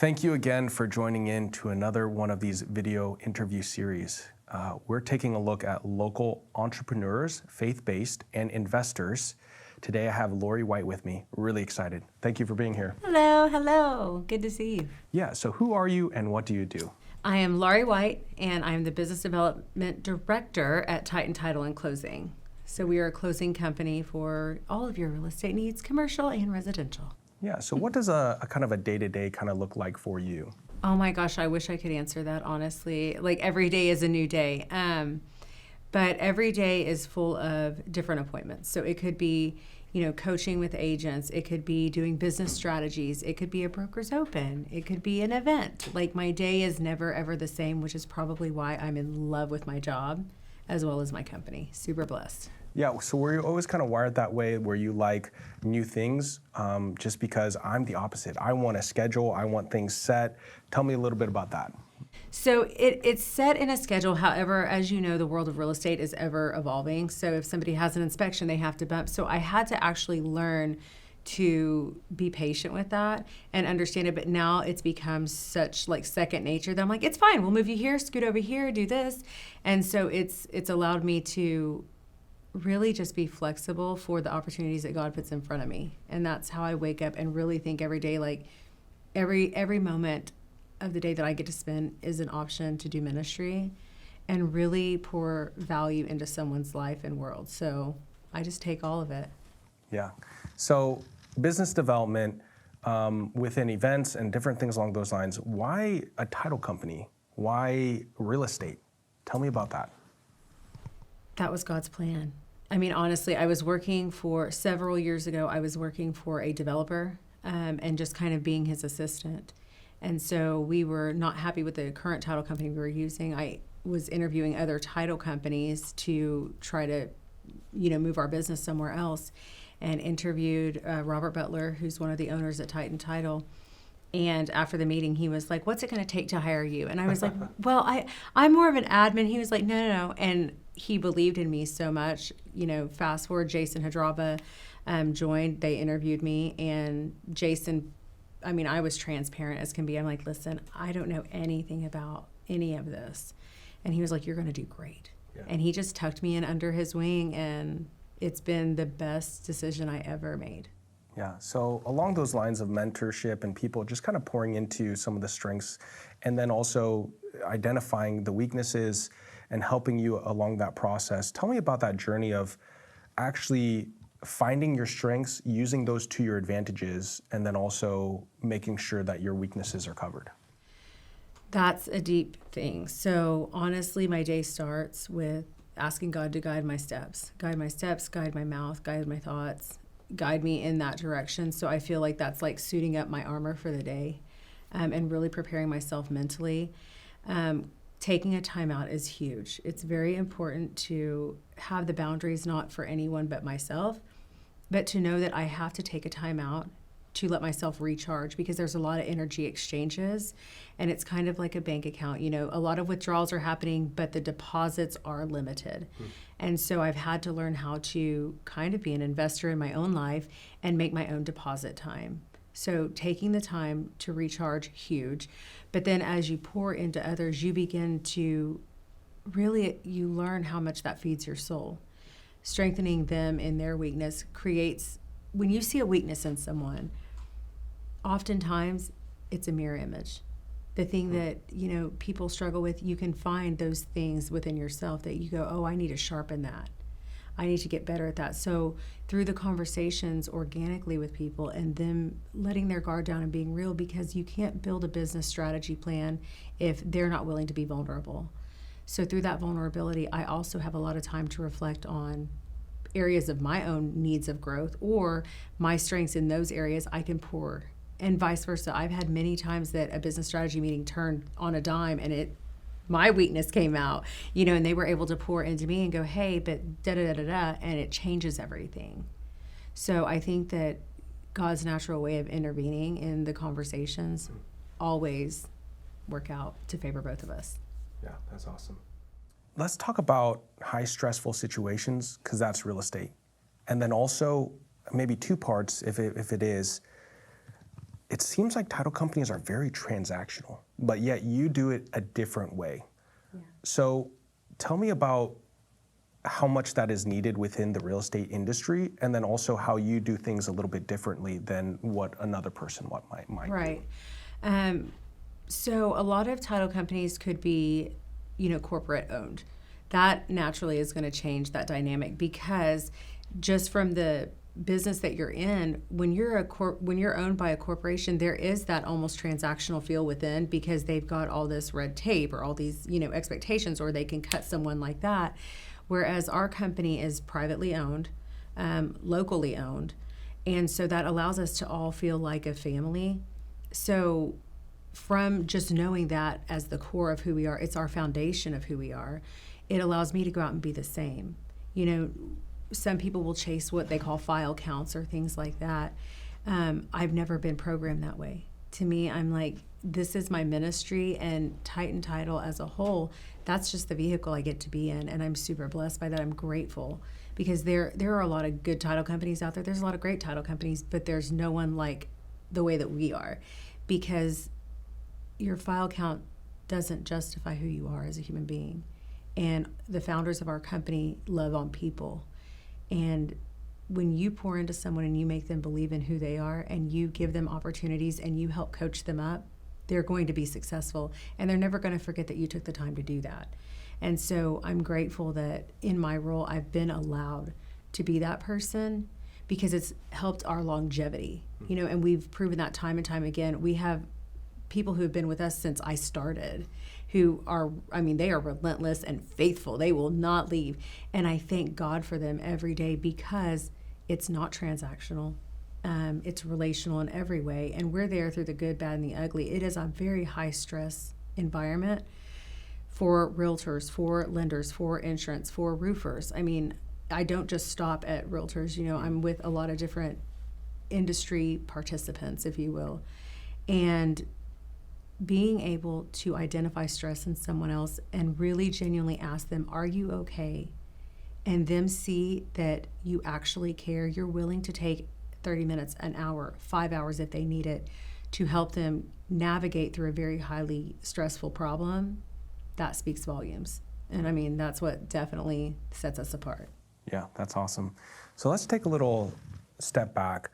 Thank you again for joining in to another one of these video interview series. We're taking a look at local entrepreneurs, faith-based, and investors. Today I have Lauri White with me. Really excited. Thank you for being here. Hello. Good to see you. Yeah, so who are you and what do you do? I am Lauri White, and I'm the Business Development Director at Titan Title and Closing. So we are a closing company for all of your real estate needs, commercial and residential. Yeah, so what does a kind of a day-to-day kind of look like for you? Oh my gosh, I wish I could answer that honestly. Like every day is a new day. But every day is full of different appointments. So it could be, coaching with agents. It could be doing business strategies. It could be a broker's open. It could be an event. Like my day is never ever the same, which is probably why I'm in love with my job as well as my company. Super blessed. Yeah, so were you always kind of wired that way where you like new things? Just because I'm the opposite. I want a schedule, I want things set. Tell me a little bit about that. So it's set in a schedule. However, as you know, the world of real estate is ever evolving. So if somebody has an inspection, they have to bump. So I had to actually learn to be patient with that and understand it. But now it's become such like second nature that I'm like, it's fine. We'll move you here, scoot over here, do this. And so it's allowed me to really just be flexible for the opportunities that God puts in front of me. And that's how I wake up and really think every day, like every moment of the day that I get to spend is an option to do ministry and really pour value into someone's life and world. So I just take all of it. Yeah. So business development within events and different things along those lines. Why a title company? Why real estate? Tell me about that. That was God's plan. I mean, honestly, I was working several years ago, I was working for a developer and just kind of being his assistant. And so we were not happy with the current title company we were using. I was interviewing other title companies to try to, move our business somewhere else, and interviewed Robert Butler, who's one of the owners at Titan Title. And after the meeting, he was like, what's it going to take to hire you? And I was like, well, I'm more of an admin. He was like, no. And he believed in me so much. Fast forward, Jason Hadrava joined. They interviewed me. And Jason, I was transparent as can be. I'm like, listen, I don't know anything about any of this. And he was like, you're going to do great. Yeah. And he just tucked me in under his wing. And it's been the best decision I ever made. Yeah, so along those lines of mentorship and people just kind of pouring into some of the strengths and then also identifying the weaknesses and helping you along that process. Tell me about that journey of actually finding your strengths, using those to your advantages, and then also making sure that your weaknesses are covered. That's a deep thing. So honestly, my day starts with asking God to guide my steps, guide my mouth, guide my thoughts, guide me in that direction. So I feel like that's like suiting up my armor for the day and really preparing myself mentally. Taking a time out is huge. It's very important to have the boundaries, not for anyone but myself, but to know that I have to take a time out to let myself recharge, because there's a lot of energy exchanges and it's kind of like a bank account. A lot of withdrawals are happening, but the deposits are limited. And so I've had to learn how to kind of be an investor in my own life and make my own deposit time. So taking the time to recharge, huge. But then as you pour into others, you begin to you learn how much that feeds your soul. Strengthening them in their weakness creates, when you see a weakness in someone, oftentimes it's a mirror image. The thing that, people struggle with, you can find those things within yourself that you go, oh, I need to sharpen that. I need to get better at that. So through the conversations organically with people and them letting their guard down and being real, because you can't build a business strategy plan if they're not willing to be vulnerable. So through that vulnerability, I also have a lot of time to reflect on areas of my own needs of growth or my strengths in those areas I can pour, and vice versa. I've had many times that a business strategy meeting turned on a dime and my weakness came out, and they were able to pour into me and go, hey, but da-da-da-da-da, and it changes everything. So I think that God's natural way of intervening in the conversations always work out to favor both of us. Yeah, that's awesome. Let's talk about high stressful situations, because that's real estate. And then also maybe two parts, if it is, it seems like title companies are very transactional, but yet you do it a different way. Yeah. So tell me about how much that is needed within the real estate industry, and then also how you do things a little bit differently than what another person might right. do. So a lot of title companies could be, corporate owned. That naturally is going to change that dynamic, because just from the business that you're in, when you're owned by a corporation, there is that almost transactional feel within, because they've got all this red tape or all these expectations, or they can cut someone like that. Whereas our company is privately owned, locally owned, and so that allows us to all feel like a family. So from just knowing that as the core of who we are, it's our foundation of who we are, it allows me to go out and be the same. Some people will chase what they call file counts or things like that. I've never been programmed that way. To me, I'm like, this is my ministry, and Titan Title as a whole, that's just the vehicle I get to be in, and I'm super blessed by that. I'm grateful, because there are a lot of good title companies out there. There's a lot of great title companies, but there's no one like the way that we are, because your file count doesn't justify who you are as a human being. And the founders of our company love on people. And when you pour into someone and you make them believe in who they are, and you give them opportunities and you help coach them up, they're going to be successful, and they're never going to forget that you took the time to do that. And so I'm grateful that in my role I've been allowed to be that person, because it's helped our longevity, and we've proven that time and time again. We have people who have been with us since I started, who are, they are relentless and faithful. They will not leave. And I thank God for them every day, because it's not transactional. It's relational in every way. And we're there through the good, bad, and the ugly. It is a very high stress environment for realtors, for lenders, for insurance, for roofers. I don't just stop at realtors. I'm with a lot of different industry participants, if you will. And being able to identify stress in someone else and really genuinely ask them, are you okay? And them see that you actually care. You're willing to take 30 minutes, an hour, 5 hours if they need it, to help them navigate through a very highly stressful problem. That speaks volumes. And that's what definitely sets us apart. Yeah, that's awesome. So let's take a little step back.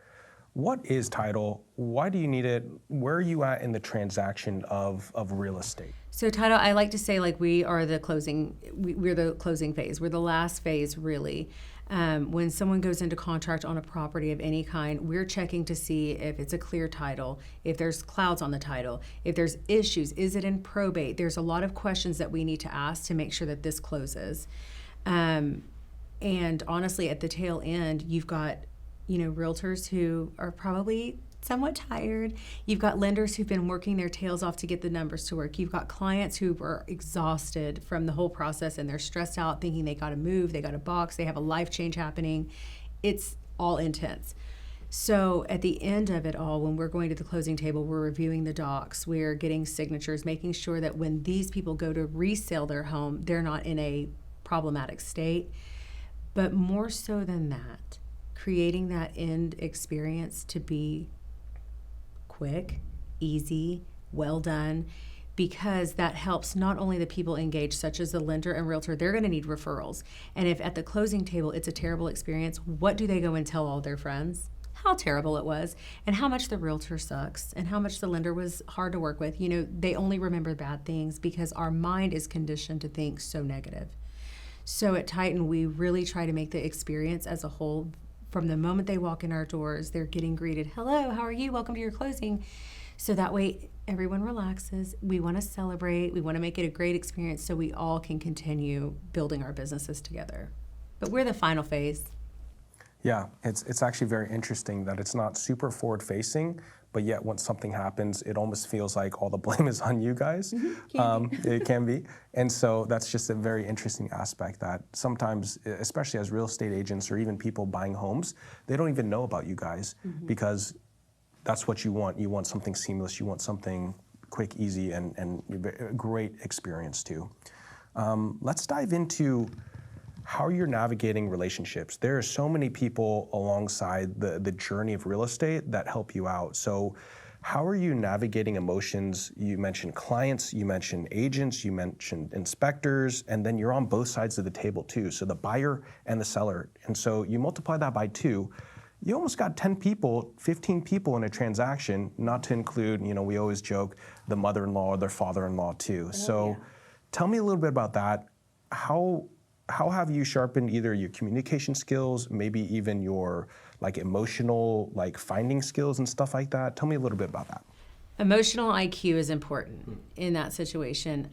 What is title? Why do you need it? Where are you at in the transaction of real estate? So title, I like to say, we are the closing. We're the closing phase. We're the last phase, really. When someone goes into contract on a property of any kind, we're checking to see if it's a clear title, if there's clouds on the title, if there's issues, is it in probate? There's a lot of questions that we need to ask to make sure that this closes. And honestly, at the tail end, you've got realtors who are probably somewhat tired. You've got lenders who've been working their tails off to get the numbers to work. You've got clients who are exhausted from the whole process, and they're stressed out thinking they got to move, they got to box, they have a life change happening. It's all intense. So at the end of it all, when we're going to the closing table, we're reviewing the docs, we're getting signatures, making sure that when these people go to resell their home, they're not in a problematic state. But more so than that, creating that end experience to be quick, easy, well done, because that helps not only the people engaged, such as the lender and realtor, they're going to need referrals. And if at the closing table it's a terrible experience, what do they go and tell all their friends? How terrible it was, and how much the realtor sucks, and how much the lender was hard to work with. They only remember bad things because our mind is conditioned to think so negative. So at Titan, we really try to make the experience as a whole. From the moment they walk in our doors, they're getting greeted, hello, how are you? Welcome to your closing. So that way everyone relaxes. We want to celebrate. We want to make it a great experience so we all can continue building our businesses together. But we're the final phase. Yeah, it's actually very interesting that it's not super forward-facing, but yet when something happens, it almost feels like all the blame is on you guys. It can be. And so that's just a very interesting aspect that sometimes, especially as real estate agents or even people buying homes, they don't even know about you guys because that's what you want. You want something seamless. You want something quick, easy, and a great experience too. Let's dive into how you're navigating relationships. There are so many people alongside the journey of real estate that help you out. So How are you navigating emotions? You mentioned clients, you mentioned agents, you mentioned inspectors, and then you're on both sides of the table too. So the buyer and the seller. And so you multiply that by 2, you almost got 10 people, 15 people in a transaction, not to include, we always joke, the mother-in-law or their father-in-law too. So tell me a little bit about that. How have you sharpened either your communication skills, maybe even your emotional finding skills and stuff like that? Tell me a little bit about that. Emotional IQ is important in that situation.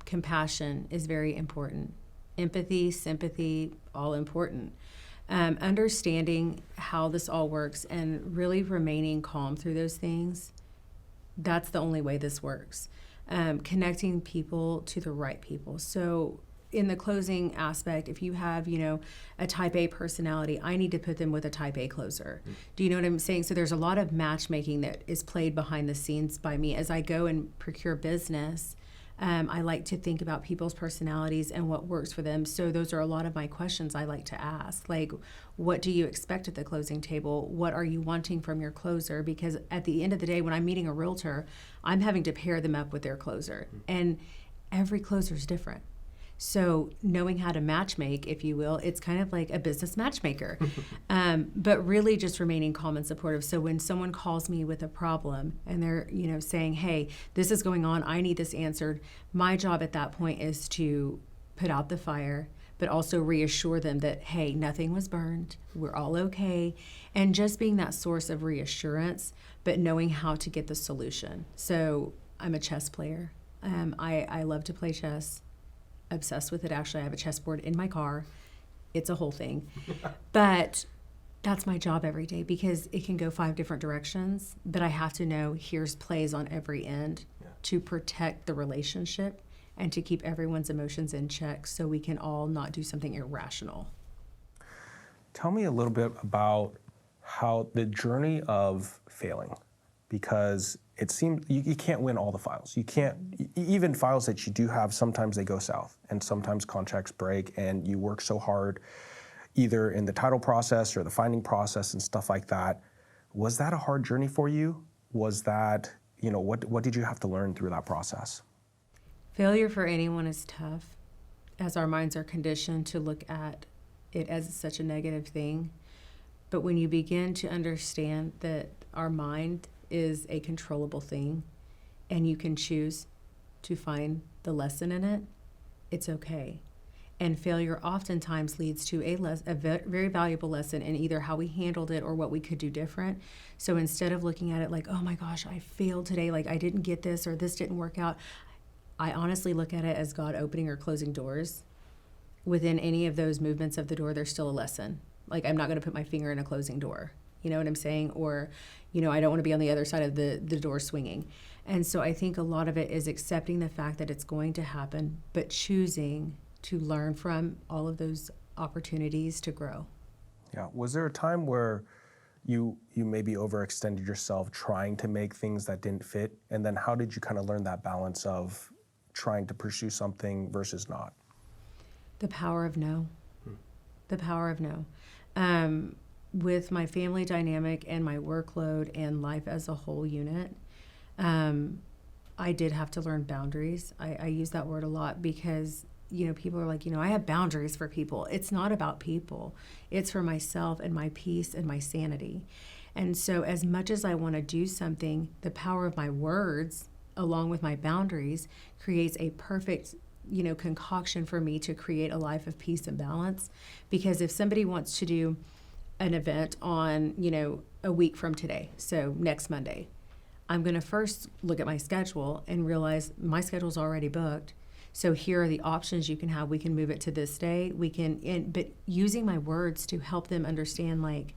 Compassion is very important. Empathy, sympathy, all important. Understanding how this all works and really remaining calm through those things, that's the only way this works. Connecting people to the right people. So in the closing aspect, if you have, a type A personality, I need to put them with a type A closer. Do you know what I'm saying? So there's a lot of matchmaking that is played behind the scenes by me. As I go and procure business, I like to think about people's personalities and what works for them. So those are a lot of my questions I like to ask. Like, what do you expect at the closing table? What are you wanting from your closer? Because at the end of the day, when I'm meeting a realtor, I'm having to pair them up with their closer. And every closer is different. So knowing how to matchmake, if you will, it's kind of like a business matchmaker, but really just remaining calm and supportive. So when someone calls me with a problem and they're, saying, hey, this is going on, I need this answered, my job at that point is to put out the fire, but also reassure them that, hey, nothing was burned, we're all okay. And just being that source of reassurance, but knowing how to get the solution. So I'm a chess player. I love to play chess. Obsessed with it. Actually, I have a chessboard in my car. It's a whole thing. But that's my job every day because it can go 5 different directions, but I have to know here's plays on every end to protect the relationship and to keep everyone's emotions in check so we can all not do something irrational. Tell me a little bit about how the journey of failing, because it seems you can't win all the files. You can't, even files that you do have, sometimes they go south and sometimes contracts break and you work so hard either in the title process or the finding process and stuff like that. Was that a hard journey for you? Was that, what did you have to learn through that process? Failure for anyone is tough, as our minds are conditioned to look at it as such a negative thing. But when you begin to understand that our mind is a controllable thing and you can choose to find the lesson in it, it's okay. And failure oftentimes leads to a very valuable lesson in either how we handled it or what we could do different. So instead of looking at it like, oh my gosh, I failed today, like I didn't get this or this didn't work out, I honestly look at it as God opening or closing doors. Within any of those movements of the door, there's still a lesson. Like, I'm not going to put my finger in a closing door. You know what I'm saying? Or, I don't want to be on the other side of the door swinging. And so I think a lot of it is accepting the fact that it's going to happen, but choosing to learn from all of those opportunities to grow. Yeah. Was there a time where you maybe overextended yourself trying to make things that didn't fit? And then how did you kind of learn that balance of trying to pursue something versus not? The power of no. The power of no. With my family dynamic and my workload and life as a whole unit, I did have to learn boundaries. I use that word a lot because, people are like, I have boundaries for people. It's not about people. It's for myself and my peace and my sanity. And so as much as I want to do something, the power of my words, along with my boundaries, creates a perfect concoction for me to create a life of peace and balance. Because if somebody wants to do an event on, a week from today, so next Monday, I'm going to first look at my schedule and realize my schedule's already booked. So here are the options you can have. We can move it to this day. But using my words to help them understand, like,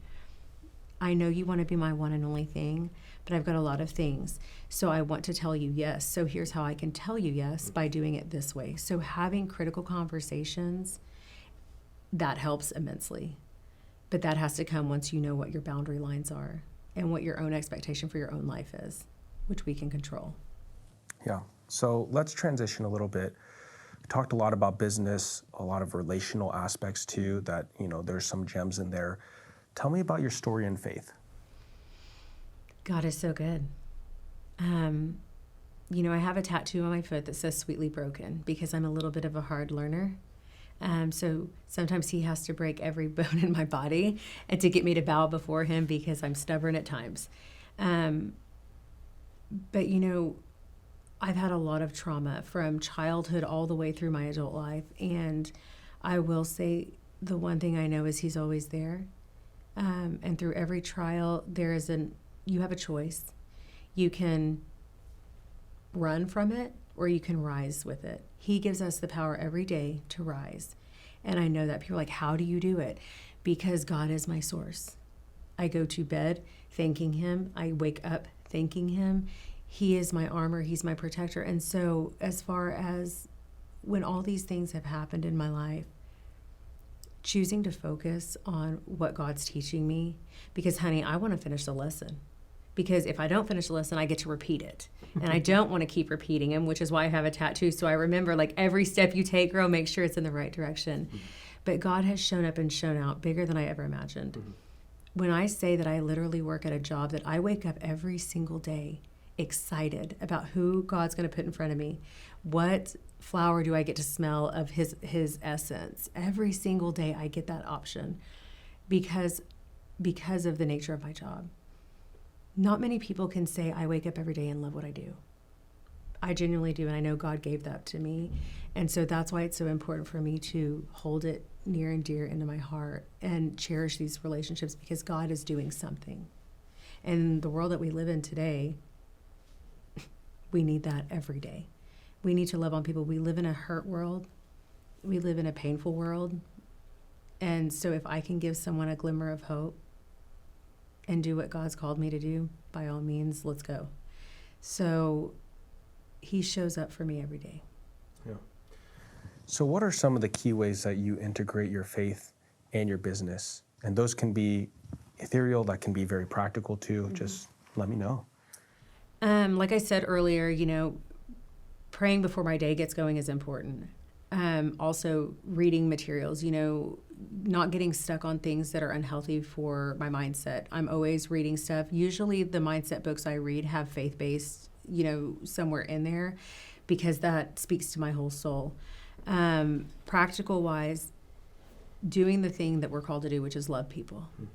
I know you want to be my one and only thing, but I've got a lot of things. So I want to tell you yes. So here's how I can tell you yes by doing it this way. So having critical conversations, that helps immensely. But that has to come once you know what your boundary lines are and what your own expectation for your own life is, which we can control. Yeah. So let's transition a little bit. We talked a lot about business, a lot of relational aspects too, that, there's some gems in there. Tell me about your story in faith. God is so good. I have a tattoo on my foot that says "sweetly broken" because I'm a little bit of a hard learner. So sometimes he has to break every bone in my body and to get me to bow before him because I'm stubborn at times. But I've had a lot of trauma from childhood all the way through my adult life. And I will say the one thing I know is he's always there. And through every trial, you have a choice. You can run from it or you can rise with it. He gives us the power every day to rise. And I know that people are like, how do you do it? Because God is my source. I go to bed thanking him. I wake up thanking him. He is my armor. He's my protector. And so as far as when all these things have happened in my life, choosing to focus on what God's teaching me, because honey, I want to finish the lesson. Because if I don't finish the lesson, I get to repeat it. And I don't want to keep repeating them, which is why I have a tattoo. So I remember, like, every step you take, girl, make sure it's in the right direction. Mm-hmm. But God has shown up and shown out bigger than I ever imagined. Mm-hmm. When I say that I literally work at a job that I wake up every single day excited about who God's going to put in front of me, what flower do I get to smell of his essence. Every single day I get that option because of the nature of my job. Not many people can say I wake up every day and love what I do. I genuinely do, and I know God gave that to me. And so that's why it's so important for me to hold it near and dear into my heart and cherish these relationships, because God is doing something. And the world that we live in today, we need that every day. We need to love on people. We live in a hurt world. We live in a painful world. And so if I can give someone a glimmer of hope and do what God's called me to do, by all means, let's go. So he shows up for me every day. Yeah. So what are some of the key ways that you integrate your faith and your business? And those can be ethereal, that can be very practical too. Mm-hmm. Just let me know. Like I said earlier, praying before my day gets going is important. Also reading materials, not getting stuck on things that are unhealthy for my mindset. I'm always reading stuff. Usually the mindset books I read have faith-based, somewhere in there, because that speaks to my whole soul. Practical wise, doing the thing that we're called to do, which is love people. Mm-hmm.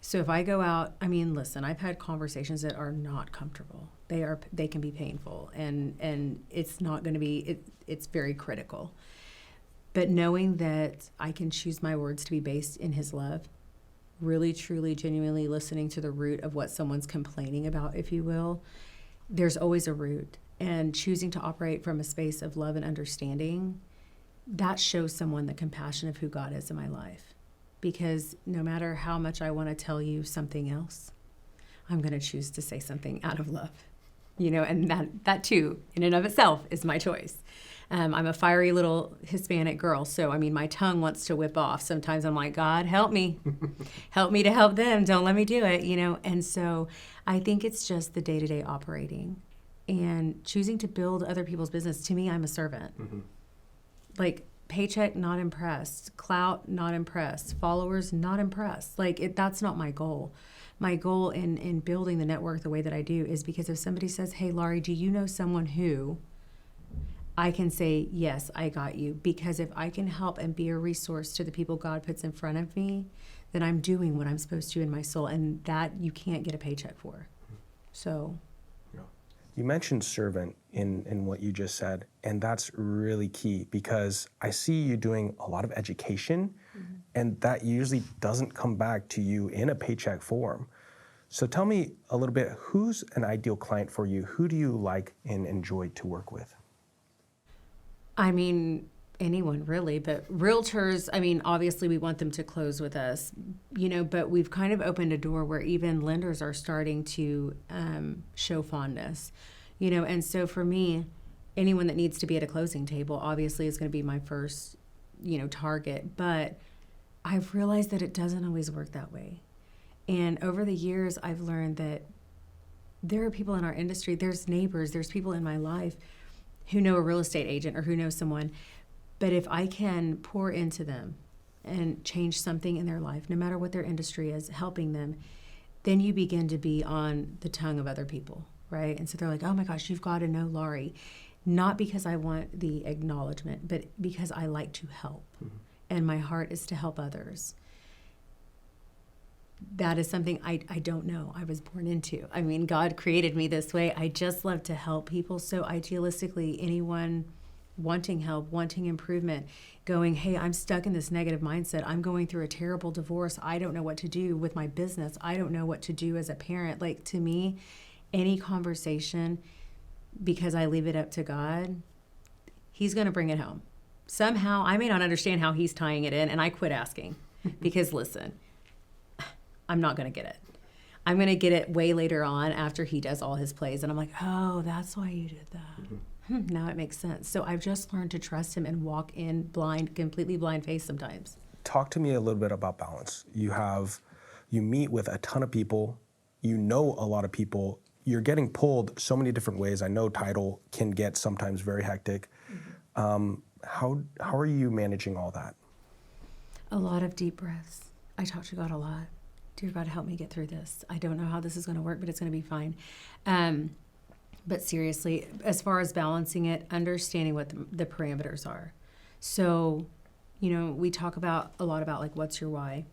So if I go out, listen, I've had conversations that are not comfortable. They can be painful, and it's not going to be, it's very critical. But knowing that I can choose my words to be based in his love, really, truly, genuinely listening to the root of what someone's complaining about, if you will, there's always a root. And choosing to operate from a space of love and understanding, that shows someone the compassion of who God is in my life. Because no matter how much I want to tell you something else, I'm going to choose to say something out of love. And that too, in and of itself, is my choice. I'm a fiery little Hispanic girl, so my tongue wants to whip off. Sometimes I'm like, God, help me. Help me to help them. Don't let me do it, And so I think it's just the day-to-day operating and choosing to build other people's business. To me, I'm a servant. Mm-hmm. Like, paycheck, not impressed. Clout, not impressed. Followers, not impressed. That's not my goal. My goal in building the network the way that I do is because if somebody says, hey, Lauri, do you know someone who, I can say, yes, I got you. Because if I can help and be a resource to the people God puts in front of me, then I'm doing what I'm supposed to in my soul. And that you can't get a paycheck for. So... You mentioned servant in what you just said, and that's really key because I see you doing a lot of education, mm-hmm. and that usually doesn't come back to you in a paycheck form. So tell me a little bit, who's an ideal client for you? Who do you like and enjoy to work with? Anyone really, but realtors, obviously we want them to close with us, but we've kind of opened a door where even lenders are starting to show fondness, and so for me, anyone that needs to be at a closing table obviously is going to be my first, target, but I've realized that it doesn't always work that way. And over the years, I've learned that there are people in our industry, there's neighbors, there's people in my life who know a real estate agent or who know someone. But if I can pour into them and change something in their life, no matter what their industry is, helping them, then you begin to be on the tongue of other people. right? And so they're like, oh my gosh, you've got to know Lauri. Not because I want the acknowledgement, but because I like to help. And my heart is to help others. That is something I don't know I was born into. I mean, God created me this way. I just love to help people. So idealistically, anyone wanting help, wanting improvement, going, hey, I'm stuck in this negative mindset. I'm going through a terrible divorce. I don't know what to do with my business. I don't know what to do as a parent. Like, to me, any conversation, because I leave it up to God, he's going to bring it home. Somehow, I may not understand how he's tying it in, and I quit asking. Because listen, I'm not going to get it. I'm going to get it way later on after he does all his plays. And I'm like, oh, that's why you did that. Now it makes sense. So I've just learned to trust him and walk in blind, completely blind face sometimes. Talk to me a little bit about balance. You meet with a ton of people, you know a lot of people, you're getting pulled so many different ways. I know title can get sometimes very hectic. How are you managing all that? A lot of deep breaths. I talk to God a lot. Dear God, help me get through this. I don't know how this is going to work, but it's going to be fine. But seriously, as far as balancing it, understanding what the parameters are. So, we talk a lot about like, what's your why?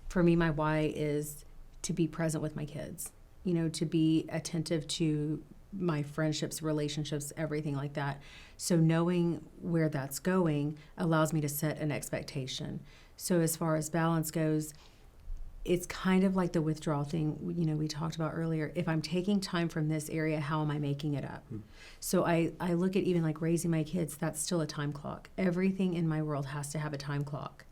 For me, my why is to be present with my kids, to be attentive to my friendships, relationships, everything like that. So knowing where that's going allows me to set an expectation. So as far as balance goes, it's kind of like the withdrawal thing, we talked about earlier. If I'm taking time from this area, how am I making it up? So I look at even like raising my kids, that's still a time clock. Everything in my world has to have a time clock.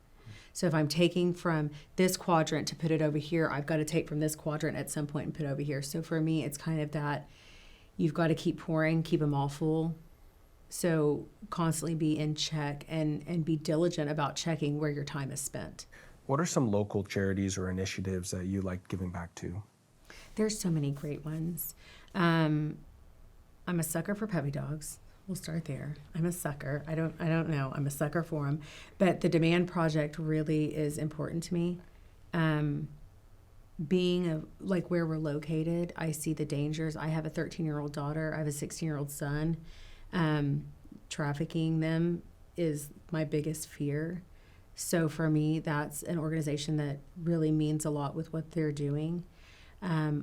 So if I'm taking from this quadrant to put it over here, I've got to take from this quadrant at some point and put it over here. So for me, it's kind of that you've got to keep pouring, keep them all full. So constantly be in check and be diligent about checking where your time is spent. What are some local charities or initiatives that you like giving back to? There's so many great ones. I'm a sucker for puppy dogs. We'll start there. I'm a sucker. I don't know. I'm a sucker for them. But the Demand Project really is important to me. Being like where we're located, I see the dangers. I have a 13-year-old daughter. I have a 16-year-old son. Trafficking them is my biggest fear. So for me, that's an organization that really means a lot with what they're doing.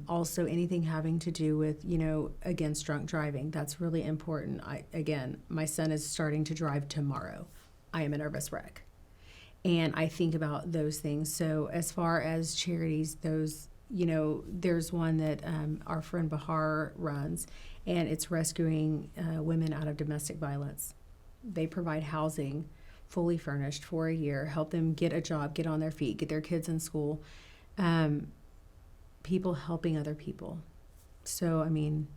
Also, anything having to do with, against drunk driving, that's really important. My son is starting to drive tomorrow. I am a nervous wreck. And I think about those things. So as far as charities, those, there's one that our friend Bahar runs, and it's rescuing women out of domestic violence. They provide housing, fully furnished for a year, help them get a job, get on their feet, get their kids in school. People helping other people. So, I'm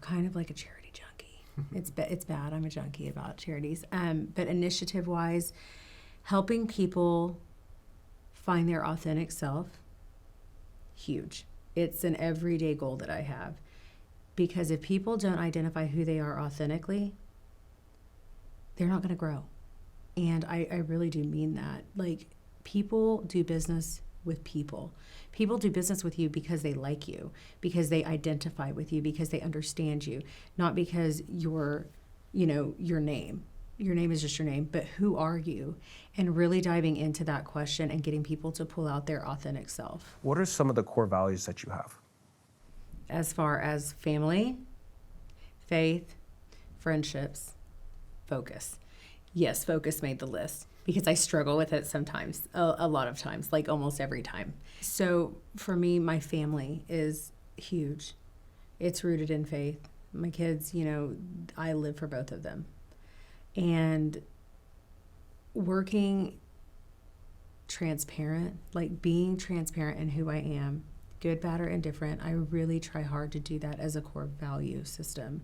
kind of like a charity junkie. It's bad. I'm a junkie about charities. But initiative-wise, helping people find their authentic self, huge. It's an everyday goal that I have. Because if people don't identify who they are authentically, they're not going to grow. And I really do mean that. Like, people do business with people. People do business with you because they like you, because they identify with you, because they understand you, not because your name. Your name is just your name, but who are you? And really diving into that question and getting people to pull out their authentic self. What are some of the core values that you have? As far as family, faith, friendships, focus. Yes, focus made the list because I struggle with it sometimes, a lot of times, like almost every time. So for me, my family is huge. It's rooted in faith. My kids, I live for both of them. And working transparent, like being transparent in who I am, good, bad, or indifferent, I really try hard to do that as a core value system.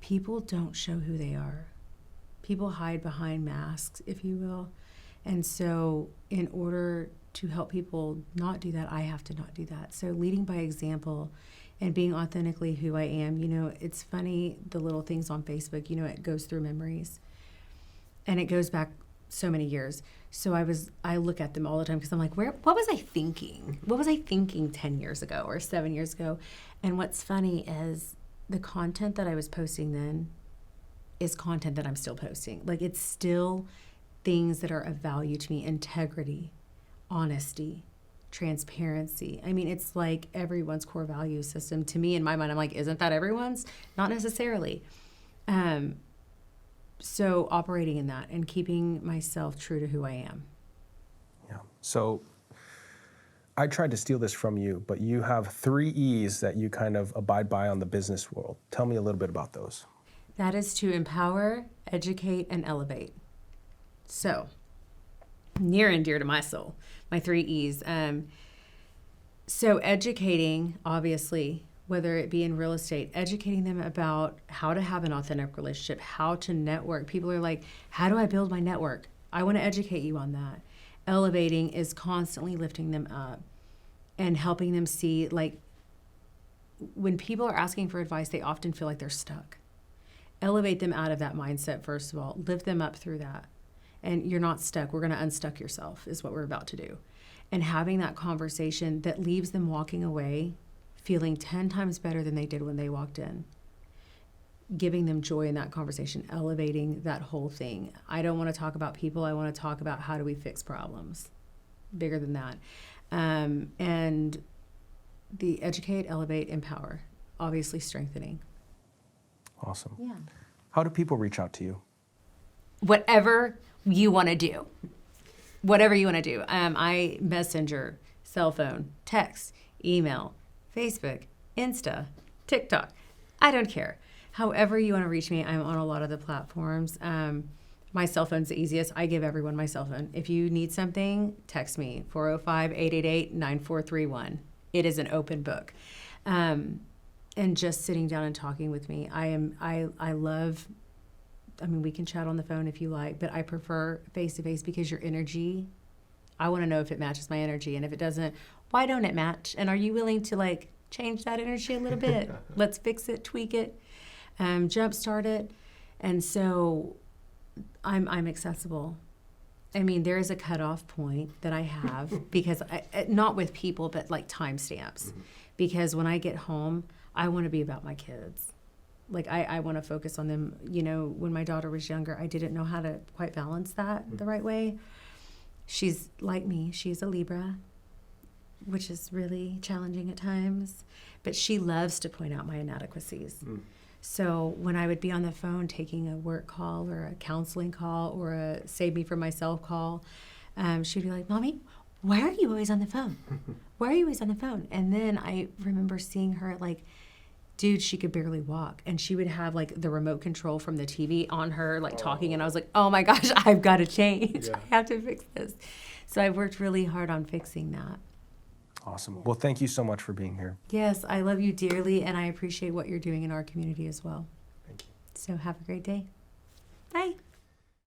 People don't show who they are. People hide behind masks, if you will. And so in order to help people not do that, I have to not do that. So leading by example and being authentically who I am, it's funny, the little things on Facebook, it goes through memories. And it goes back so many years. So I look at them all the time because I'm like, what was I thinking? What was I thinking 10 years ago or 7 years ago? And what's funny is the content that I was posting then is content that I'm still posting. Like, it's still things that are of value to me: integrity, honesty, transparency. I mean, it's like everyone's core value system. To me, in my mind, I'm like, isn't that everyone's? Not necessarily. So operating in that and keeping myself true to who I am. Yeah. So I tried to steal this from you, but you have 3 E's that you kind of abide by on the business world. Tell me a little bit about those. That is to empower, educate, and elevate. So, near and dear to my soul, my 3 E's. So educating, obviously, whether it be in real estate, educating them about how to have an authentic relationship, how to network. People are like, how do I build my network? I want to educate you on that. Elevating is constantly lifting them up and helping them see, like, when people are asking for advice, they often feel like they're stuck. Elevate them out of that mindset, first of all. Lift them up through that. And you're not stuck. We're going to unstuck yourself is what we're about to do. And having that conversation that leaves them walking away feeling 10 times better than they did when they walked in. Giving them joy in that conversation, elevating that whole thing. I don't want to talk about people. I want to talk about how do we fix problems. Bigger than that. And the educate, elevate, empower. Obviously strengthening. Awesome. Yeah. How do people reach out to you? Whatever you want to do. Whatever you want to do. I messenger, cell phone, text, email, Facebook, Insta, TikTok. I don't care. However you want to reach me, I'm on a lot of the platforms. My cell phone's the easiest. I give everyone my cell phone. If you need something, text me, 405-888-9431. It is an open book. And just sitting down and talking with me. I love, I mean, we can chat on the phone if you like, but I prefer face-to-face because your energy, I want to know if it matches my energy. And if it doesn't, why don't it match? And are you willing to, like, change that energy a little bit? Let's fix it, tweak it, jumpstart it. And so I'm accessible. I mean, there is a cutoff point that I have because not with people, but like timestamps. Mm-hmm. Because when I get home, I want to be about my kids. Like, I want to focus on them. You know, when my daughter was younger, I didn't know how to quite balance that the right way. She's like me. She's a Libra, which is really challenging at times. But she loves to point out my inadequacies. Mm. So when I would be on the phone taking a work call or a counseling call or a save me from myself call, she'd be like, Mommy, why are you always on the phone? Why are you always on the phone? And then I remember seeing her, like, dude, she could barely walk. And she would have, like, the remote control from the TV on her, like, talking. And I was like, oh, my gosh, I've got to change. Yeah. I have to fix this. So I've worked really hard on fixing that. Awesome. Well, thank you so much for being here. Yes, I love you dearly, and I appreciate what you're doing in our community as well. Thank you. So have a great day. Bye.